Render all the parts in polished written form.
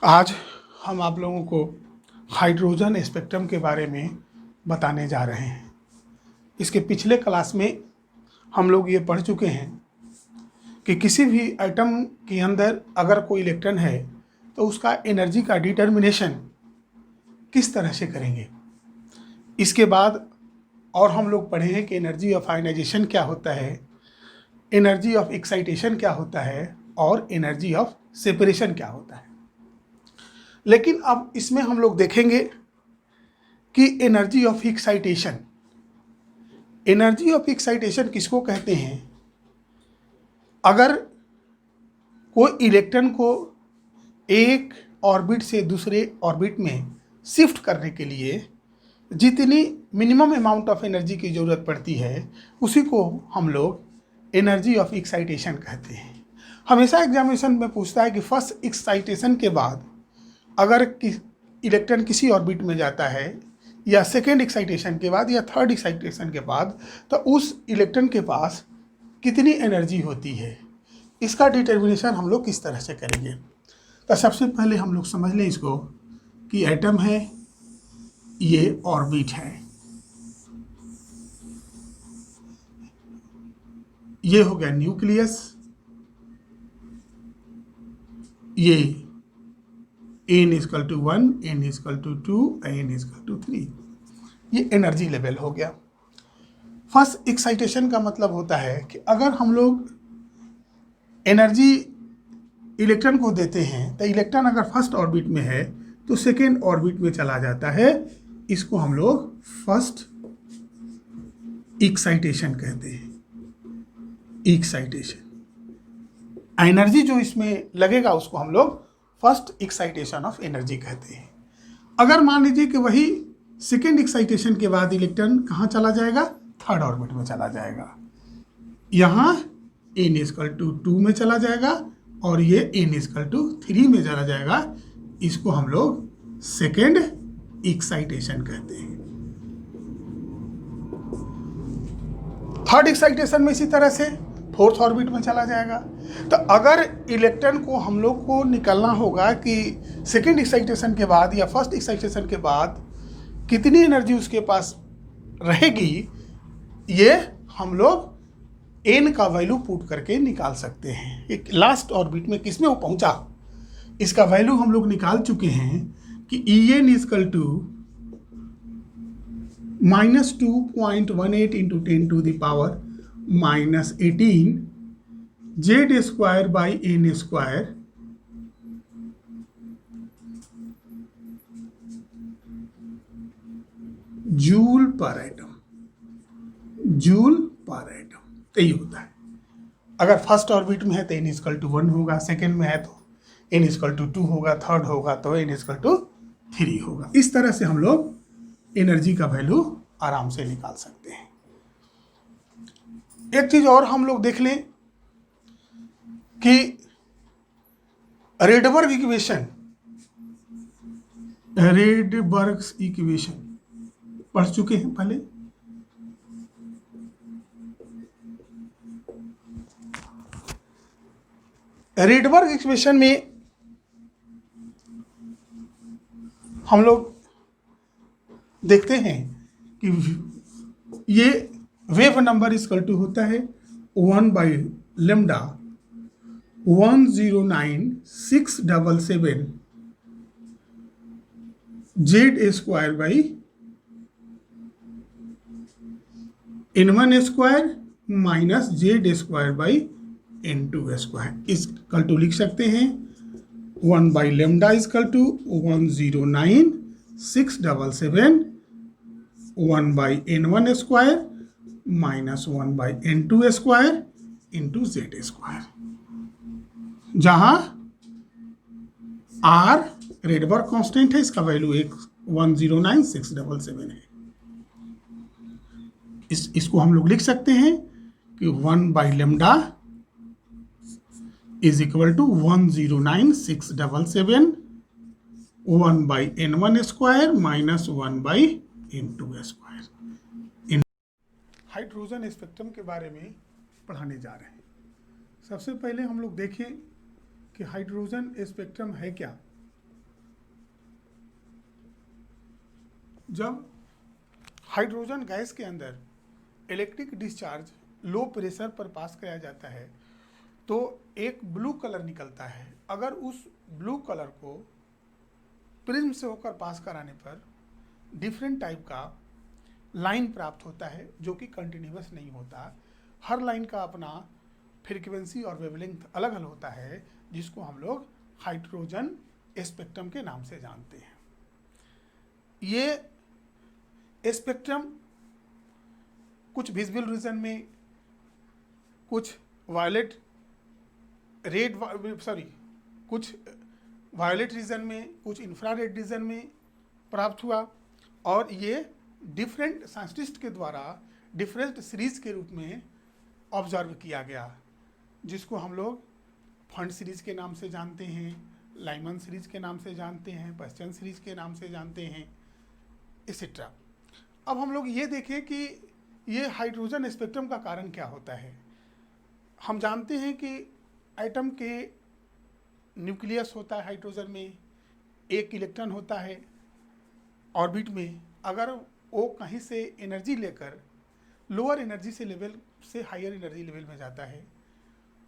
आज हम आप लोगों को हाइड्रोजन स्पेक्ट्रम के बारे में बताने जा रहे हैं। इसके पिछले क्लास में हम लोग ये पढ़ चुके हैं कि किसी भी एटम के अंदर अगर कोई इलेक्ट्रॉन है तो उसका एनर्जी का डिटर्मिनेशन किस तरह से करेंगे। इसके बाद और हम लोग पढ़े हैं कि एनर्जी ऑफ आयनाइजेशन क्या होता है, एनर्जी ऑफ एक्साइटेशन क्या होता है और एनर्जी ऑफ सेपरेशन क्या होता है। लेकिन अब इसमें हम लोग देखेंगे कि energy of excitation, energy of excitation किसको कहते हैं। अगर कोई इलेक्ट्रॉन को एक ऑर्बिट से दूसरे ऑर्बिट में शिफ्ट करने के लिए जितनी मिनिमम अमाउंट ऑफ एनर्जी की ज़रूरत पड़ती है उसी को हम लोग एनर्जी ऑफ एक्साइटेशन कहते हैं। हमेशा एग्जामिनेशन में पूछता है कि फर्स्ट एक्साइटेशन के बाद अगर इलेक्ट्रॉन किसी ऑर्बिट में जाता है या सेकेंड एक्साइटेशन के बाद या थर्ड एक्साइटेशन के बाद तो उस इलेक्ट्रॉन के पास कितनी एनर्जी होती है, इसका डिटर्मिनेशन हम लोग किस तरह से करेंगे। तो सबसे पहले हम लोग समझ लें इसको कि एटम है, ये ऑर्बिट है, ये हो गया न्यूक्लियस, ये n equal to 1, n equal to 2, n equal to 3, ये एनर्जी लेवल हो गया। फर्स्ट एक्साइटेशन का मतलब होता है कि अगर हम लोग एनर्जी इलेक्ट्रॉन को देते हैं तो इलेक्ट्रॉन अगर फर्स्ट ऑर्बिट में है तो सेकेंड ऑर्बिट में चला जाता है, इसको हम लोग फर्स्ट एक्साइटेशन कहते हैं। एक्साइटेशन एनर्जी जो इसमें लगेगा उसको हम लोग फर्स्ट एक्साइटेशन ऑफ एनर्जी कहते हैं। अगर मान लीजिए कि वही सेकेंड एक्साइटेशन के बाद इलेक्ट्रॉन कहाँ चला जाएगा, थर्ड ऑर्बिट में चला जाएगा, यहाँ n इक्वल टू 2 में चला जाएगा और ये n इक्वल टू 3 में चला जाएगा, इसको हम लोग सेकेंड एक्साइटेशन कहते हैं। थर्ड एक्साइटेशन में इसी तरह से फोर्थ ऑर्बिट में चला जाएगा। तो अगर इलेक्ट्रॉन को हम लोग को निकालना होगा कि सेकेंड एक्साइटेशन के बाद या फर्स्ट एक्साइटेशन के बाद कितनी एनर्जी उसके पास रहेगी, ये हम लोग n का वैल्यू पुट करके निकाल सकते हैं। एक लास्ट ऑर्बिट में किसमें वो पहुंचा, इसका वैल्यू हम लोग निकाल चुके हैं कि En equal to -2.18 into 10 to the power -18 Z square by N square joule per atom, joule per atom. यही होता है। अगर फर्स्ट ऑर्बिट में है तो n इक्वल टू 1 होगा, सेकेंड में है तो n इक्वल टू 2 होगा, थर्ड होगा तो n इक्वल टू 3 होगा। इस तरह से हम लोग एनर्जी का वैल्यू आराम से निकाल सकते हैं। एक चीज और हम लोग देख लें कि रेडबर्ग इक्वेशन, रेडबर्ग्स इक्वेशन पढ़ चुके हैं पहले। रेडबर्ग इक्वेशन में हम लोग देखते हैं कि ये वेव नंबर इक्वल टू होता है 1 by lambda 109677 Z square by n1 square minus Z square by n2 square. Equal to लिख सकते हैं 1 by lambda equal to 109677 1 by n1 square minus 1 by n2 square into Z square, जहां r Rydberg constant है, इसका value 109677 है। इसको हम लोग लिख सकते हैं कि 1 by lambda is equal to 109677 1 by n1 square minus 1 by n2 square. Hydrogen spectrum के बारे में पढ़ाने जा रहे हैं। सबसे पहले हम लोग देखें कि हाइड्रोजन स्पेक्ट्रम है क्या। जब हाइड्रोजन गैस के अंदर इलेक्ट्रिक डिस्चार्ज लो प्रेशर पर पास कराया जाता है तो एक ब्लू कलर निकलता है। अगर उस ब्लू कलर को प्रिज्म से होकर पास कराने पर डिफरेंट टाइप का लाइन प्राप्त होता है जो कि कंटिन्यूअस नहीं होता। हर लाइन का अपना फ्रीक्वेंसी और वेवलेंथ अलग अलग होता है, जिसको हम लोग हाइड्रोजन स्पेक्ट्रम के नाम से जानते हैं। ये स्पेक्ट्रम कुछ विजिबल रीजन में, कुछ वायलेट कुछ वायलेट रीजन में, कुछ इंफ्रारेड रीजन में प्राप्त हुआ और ये डिफरेंट साइंटिस्ट के द्वारा डिफरेंट सीरीज के रूप में ऑब्जर्व किया गया, जिसको हम लोग फंड सीरीज के नाम से जानते हैं, लाइमन सीरीज के नाम से जानते हैं, पश्चिम सीरीज के नाम से जानते हैं, एक्सेट्रा। अब हम लोग ये देखें कि ये हाइड्रोजन स्पेक्ट्रम का कारण क्या होता है। हम जानते हैं कि एटम के न्यूक्लियस होता है हाइड्रोजन में, एक इलेक्ट्रॉन होता है ऑर्बिट में। अगर वो कहीं से एनर्जी लेकर लोअर एनर्जी से लेवल से हायर एनर्जी लेवल में जाता है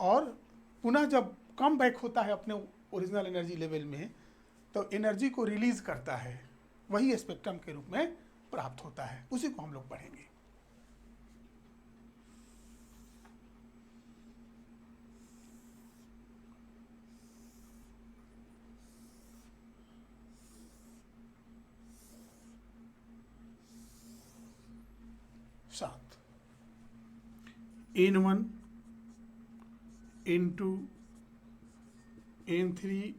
और पुनः जब कम बैक होता है अपने ओरिजिनल एनर्जी लेवल में, तो एनर्जी को रिलीज करता है, वही स्पेक्ट्रम के रूप में प्राप्त होता है। उसी को हम लोग पढ़ेंगे। सात N1, N2, N3,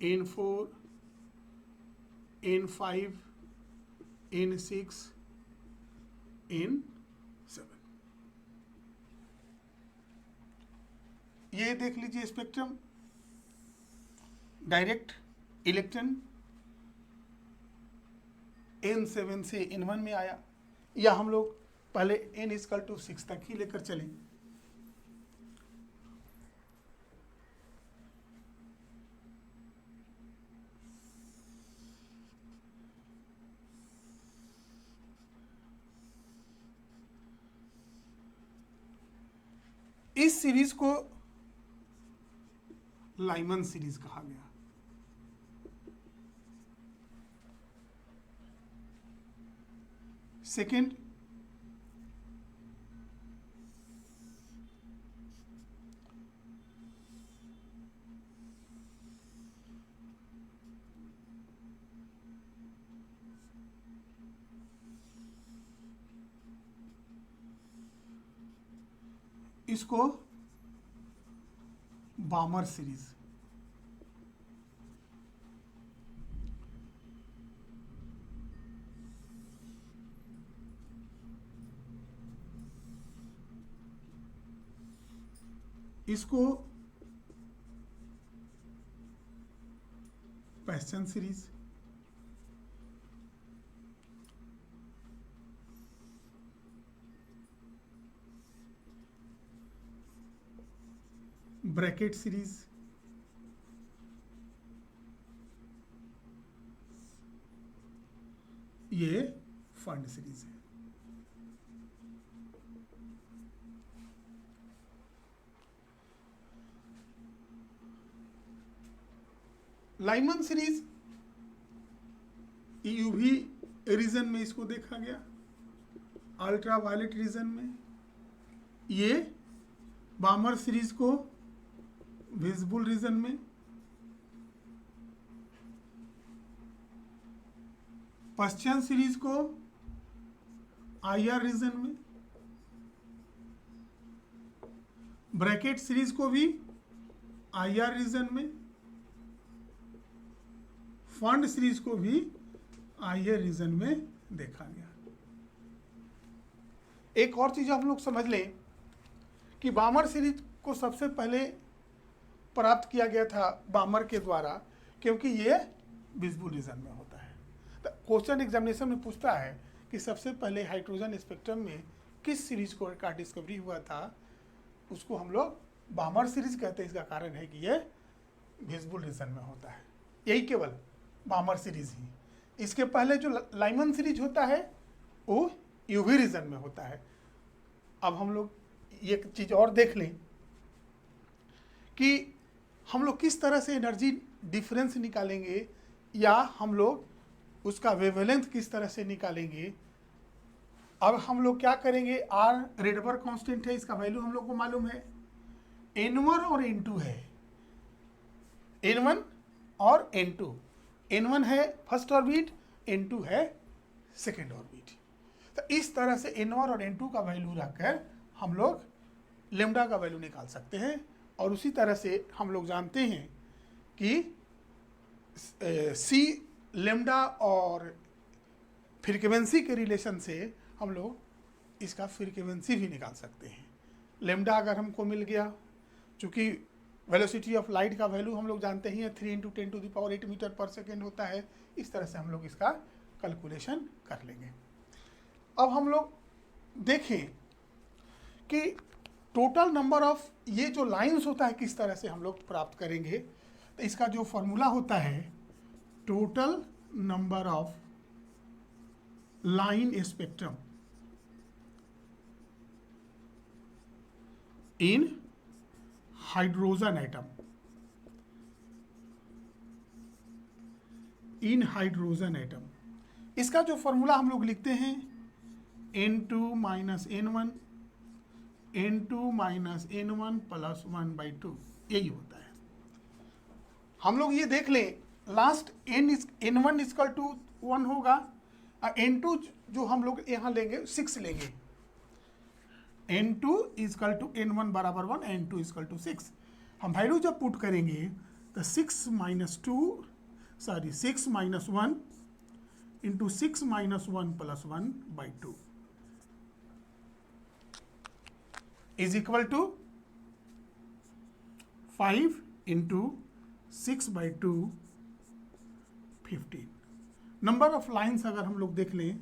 N4, N5, N6, N7। ये देख लीजिए स्पेक्ट्रम। डायरेक्ट इलेक्ट्रॉन N7 से N1 में आया, या हम लोग पहले n=6 तक ही लेकर चलें। इस सीरीज को लाइमन सीरीज कहा गया। सेकेंड, इसको बामर सीरीज। इसको पैशन सीरीज। Brackett series. ये फंड सीरीज है। लाइमन सीरीज यूवी रीजन में इसको देखा गया, अल्ट्रा वायलेट रीजन में। ये बामर सीरीज को विजिबल रीजन में, पश्चिम सीरीज को आईआर रीजन में, ब्रैकेट सीरीज को भी आईआर रीजन में, फंड सीरीज को भी आईआर रीजन में देखा गया। एक और चीज हम लोग समझ लें कि बामर सीरीज को सबसे पहले प्राप्त किया गया था बामर के द्वारा, क्योंकि ये विजिबल रीजन में होता है। तो क्वेश्चन एग्जामिनेशन में पूछता है कि सबसे पहले हाइड्रोजन स्पेक्ट्रम में किस सीरीज का डिस्कवरी हुआ था, उसको हम लोग बामर सीरीज कहते हैं। इसका कारण है कि ये विजिबल रीजन में होता है, यही केवल बामर सीरीज ही। इसके पहले जो लाइमन सीरीज होता है वो यूवी रीजन में होता है। अब हम लोग एक चीज़ और देख लें कि हम लोग किस तरह से एनर्जी डिफरेंस निकालेंगे, या हम लोग उसका वेवलेंथ किस तरह से निकालेंगे। अब हम लोग क्या करेंगे, आर रेडबर्ग कांस्टेंट है, इसका वैल्यू हम लोग को मालूम है, N1 और N2 है, N1 और N2, N1 है फर्स्ट ऑर्बिट, N2 है सेकेंड ऑर्बिट। तो इस तरह से N1 और N2 का वैल्यू रखकर हम लोग लेम्डा का वैल्यू निकाल सकते हैं। और उसी तरह से हम लोग जानते हैं कि सी लेम्डा और फ्रीक्वेंसी के रिलेशन से हम लोग इसका फ्रीक्वेंसी भी निकाल सकते हैं। लेम्डा अगर हमको मिल गया, चूँकि वेलोसिटी ऑफ लाइट का वैल्यू हम लोग जानते ही हैं 3 × 10⁸ मीटर पर सेकेंड होता है। इस तरह से हम लोग इसका कैलकुलेशन कर लेंगे। अब हम लोग देखें कि टोटल नंबर ऑफ ये जो लाइंस होता है किस तरह से हम लोग प्राप्त करेंगे। तो इसका जो फॉर्मूला होता है, total number of line spectrum in hydrogen atom, in hydrogen atom, इसका जो फॉर्मूला हम लोग लिखते हैं N2 - N1, N2 - N1 + 1/2, यही होता है। हम लोग ये देख लें, लास्ट N1 = 1 होगा, और N2 जो हम लोग यहाँ लेंगे 6 लेंगे। N2 = N1 = 1, N2 = 6। हम वैल्यू जब पुट करेंगे तो 6 - 1 × 6 - 1 + 1 + 1/2 is equal to 5 × 6/2, 15। Number of lines अगर हम लोग देख लें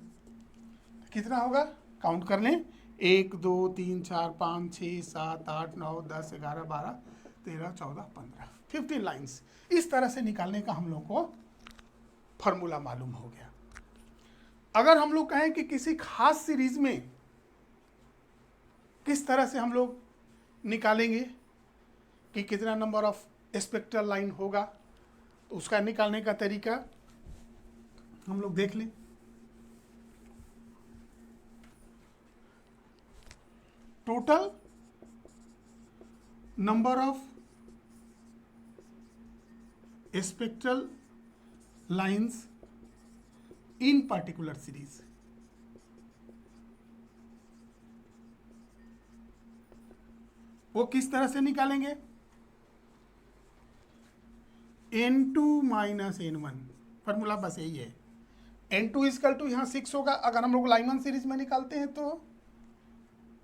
कितना होगा, काउंट कर लें, 1 2 3 4 5 6 7 8 9 10 11 12 13 14 15, 15 लाइन्स। इस तरह से निकालने का हम लोग को फॉर्मूला मालूम हो गया। अगर हम लोग कहें कि किसी खास सीरीज में किस तरह से हम लोग निकालेंगे कि कितना नंबर ऑफ स्पेक्ट्रल लाइन होगा, तो उसका निकालने का तरीका हम लोग देख लें। Total number of spectral lines in particular series, वो किस तरह से निकालेंगे, N2 - N1, फॉर्मूला बस यही है। N2 = यहाँ 6 होगा, अगर हम लोग लाइमन सीरीज में निकालते हैं तो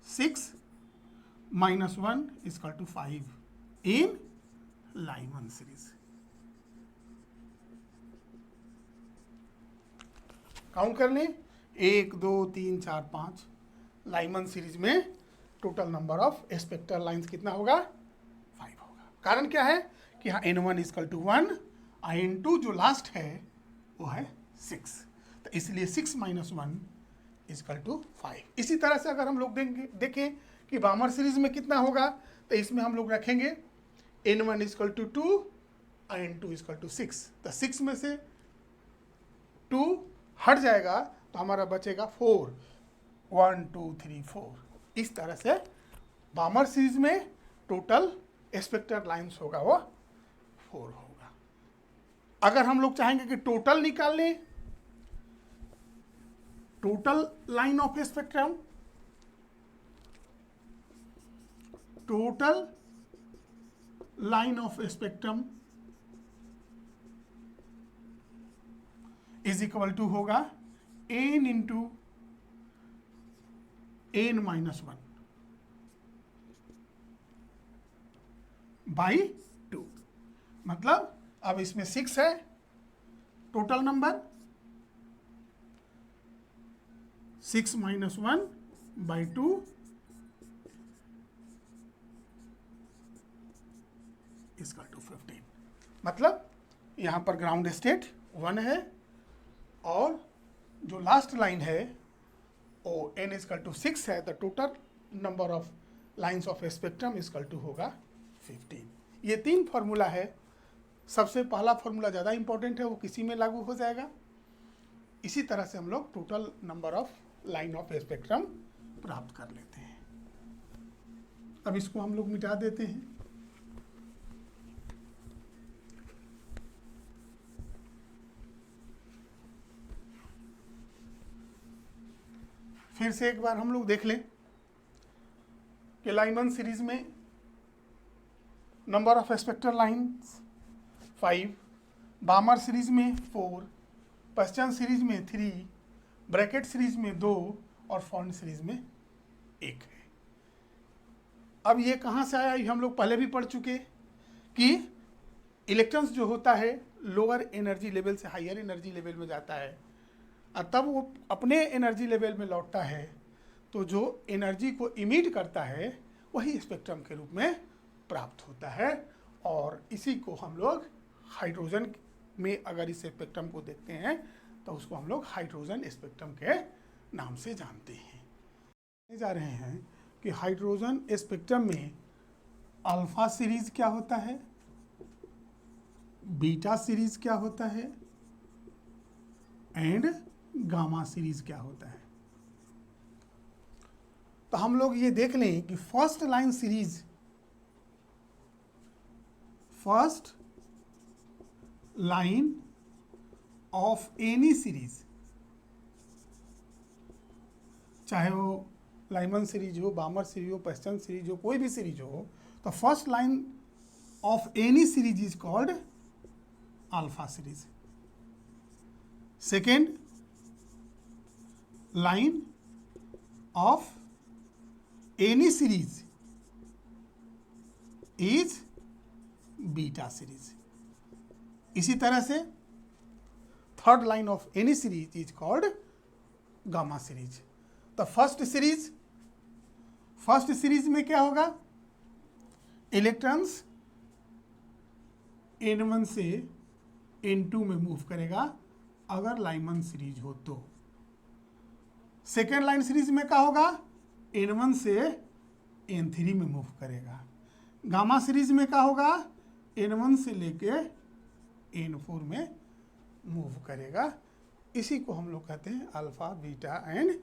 6 - 1 = 5 इन लाइमन सीरीज। काउंट कर लें, 1 2 3 4 5, लाइमन सीरीज में total number of spectral lines कितना होगा, 5 होगा। कारण क्या है कि यहाँ N1 = 1 और N2 जो लास्ट है वो है 6, तो इसलिए 6 - 1 = 5। इसी तरह से अगर हम लोग देखें कि बामर सीरीज में कितना होगा, तो इसमें हम लोग रखेंगे N1 = 2 और N2 = 6, तो 6 में से 2 हट जाएगा तो हमारा बचेगा 4, 1 2 3 4। इस तरह से बामर सीरीज में टोटल स्पेक्ट्रल लाइंस होगा वो 4 होगा। अगर हम लोग चाहेंगे कि टोटल निकाल लें, total line of spectrum, total line of spectrum is equal to होगा N × N - 1 बाई 2। मतलब अब इसमें 6 है टोटल नंबर, 6 - 1/2 = 15। मतलब यहाँ पर ग्राउंड स्टेट 1 है, और जो लास्ट लाइन है वो n इजकल टू 6 है, the total number of lines of spectrum equal to होगा 15। ये 3 फार्मूला है। सबसे पहला फार्मूला ज़्यादा इंपॉर्टेंट है, वो किसी में लागू हो जाएगा। इसी तरह से हम लोग total number of line of spectrum प्राप्त कर लेते हैं। अब इसको हम लोग मिटा देते हैं। फिर से एक बार हम लोग देख लें कि लाइमन सीरीज में number of spectral lines 5, बामर series में 4, पश्चिम सीरीज में 3, ब्रैकेट सीरीज में 2 और फॉन्ट सीरीज में 1 है। अब ये कहाँ से आया, ये हम लोग पहले भी पढ़ चुके कि इलेक्ट्रॉन्स जो होता है लोअर एनर्जी लेवल से हायर एनर्जी लेवल में जाता है और तब वो अपने एनर्जी लेवल में लौटता है, तो जो एनर्जी को इमिट करता है वही स्पेक्ट्रम के रूप में प्राप्त होता है। और इसी को हम लोग हाइड्रोजन में अगर इस स्पेक्ट्रम को देखते हैं तो उसको हम लोग हाइड्रोजन स्पेक्ट्रम के नाम से जानते हैं। जा रहे हैं कि हाइड्रोजन स्पेक्ट्रम में अल्फा सीरीज क्या होता है, बीटा सीरीज क्या होता है एंड गामा सीरीज क्या होता है। तो हम लोग ये देख लें कि first line series, first line of any series, चाहे वो लाइमन सीरीज हो, बामर सीरीज हो, पश्चिम सीरीज हो, कोई भी सीरीज हो, तो first line of any series is called alpha series. Second line of any series is beta series. इसी तरह से third line of any series is called gamma series. तो फर्स्ट सीरीज में क्या होगा, इलेक्ट्रॉन्स N1 से N2 में move करेगा अगर लाइमन सीरीज हो तो। सेकेंड लाइन सीरीज में क्या होगा, N1 से N3 में मूव करेगा। गामा सीरीज में क्या होगा, N1 से लेके N4 में मूव करेगा। इसी को हम लोग कहते हैं alpha, beta and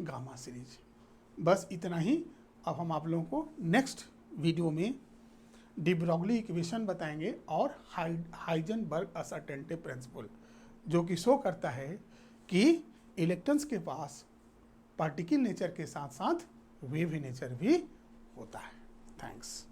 gamma series. बस इतना ही। अब हम आप लोगों को नेक्स्ट वीडियो में डी ब्रॉगली इक्वेशन बताएंगे और हाइजेनबर्ग अनसर्टेनिटी प्रिंसिपल, जो कि शो करता है कि इलेक्ट्रॉन्स के पास पार्टिकल नेचर के साथ साथ वेव नेचर भी होता है। थैंक्स।